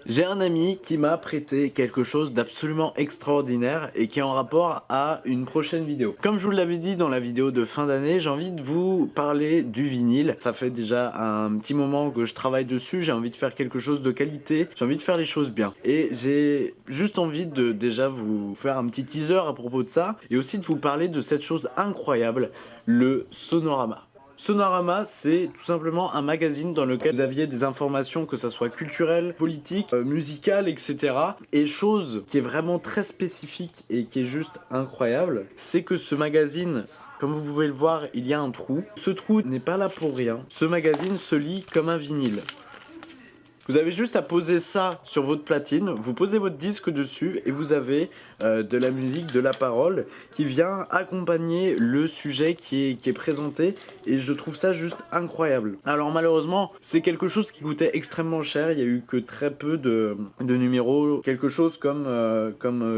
J'ai un ami qui m'a prêté quelque chose d'absolument extraordinaire et qui est en rapport à une prochaine vidéo. Comme je vous l'avais dit dans la vidéo de fin d'année, j'ai envie de vous parler du vinyle. Ça fait déjà un petit moment que je travaille dessus, j'ai envie de faire quelque chose de qualité, j'ai envie de faire les choses bien. Et j'ai juste envie de déjà vous faire un petit teaser à propos de ça et aussi de vous parler de cette chose incroyable, le Sonorama. Sonorama, c'est tout simplement un magazine dans lequel vous aviez des informations, que ça soit culturelles, politiques, musicales, etc. Et chose qui est vraiment très spécifique et qui est juste incroyable, c'est que ce magazine, comme vous pouvez le voir, il y a un trou. Ce trou n'est pas là pour rien. Ce magazine se lit comme un vinyle. Vous avez juste à poser ça sur votre platine, vous posez votre disque dessus et vous avez de la musique, de la parole qui vient accompagner le sujet qui est présenté et je trouve ça juste incroyable. Alors malheureusement, c'est quelque chose qui coûtait extrêmement cher, il n'y a eu que très peu de numéros, quelque chose comme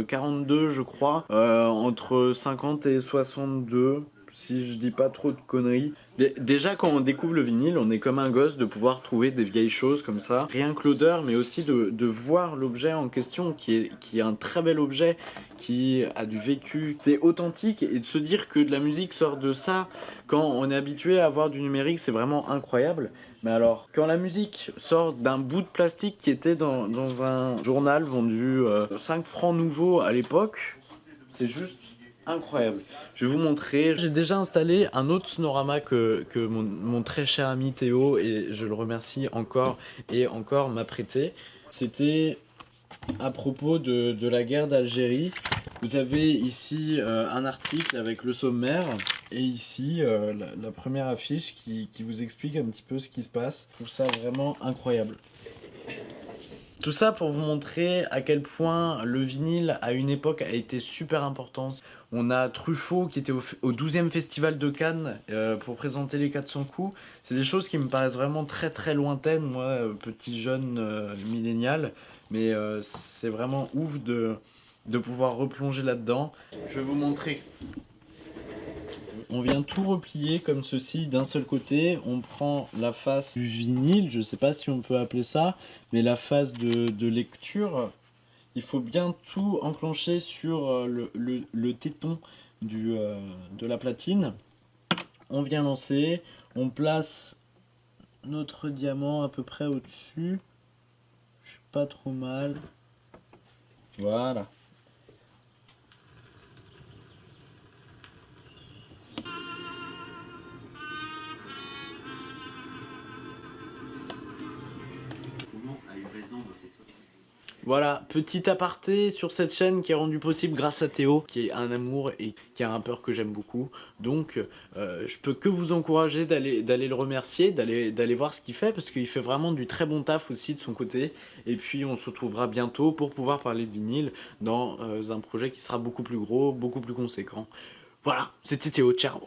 42 je crois, entre 50 et 62. Si je dis pas trop de conneries. Déjà quand on découvre le vinyle, on est comme un gosse de pouvoir trouver des vieilles choses comme ça. Rien que l'odeur, mais aussi de voir l'objet en question, qui est un très bel objet, qui a du vécu. C'est authentique et de se dire que de la musique sort de ça, quand on est habitué à avoir du numérique, c'est vraiment incroyable. Mais alors, quand la musique sort d'un bout de plastique qui était dans un journal vendu 5 francs nouveaux à l'époque, c'est juste incroyable. Je vais vous montrer. J'ai déjà installé un autre Sonorama que mon très cher ami Théo, et je le remercie encore et encore, m'a prêté. C'était à propos de la guerre d'Algérie. Vous avez ici un article avec le sommaire et ici la première affiche qui vous explique un petit peu ce qui se passe. Je trouve ça vraiment incroyable. Tout ça pour vous montrer à quel point le vinyle à une époque a été super important. On a Truffaut qui était au 12e festival de Cannes pour présenter les 400 coups. C'est des choses qui me paraissent vraiment très très lointaines, moi, petit jeune millénial. Mais c'est vraiment ouf de pouvoir replonger là-dedans. Je vais vous montrer. On vient tout replier comme ceci d'un seul côté, on prend la face du vinyle, je ne sais pas si on peut appeler ça, mais la face de lecture, il faut bien tout enclencher sur le téton de la platine. On vient lancer, on place notre diamant à peu près au-dessus, je suis pas trop mal, voilà. Voilà, petit aparté sur cette chaîne qui est rendue possible grâce à Théo, qui est un amour et qui est un rappeur que j'aime beaucoup. Donc je peux que vous encourager d'aller le remercier, d'aller voir ce qu'il fait, parce qu'il fait vraiment du très bon taf aussi de son côté. Et puis on se retrouvera bientôt pour pouvoir parler de vinyle dans un projet qui sera beaucoup plus gros, beaucoup plus conséquent. Voilà, c'était Théo, ciao.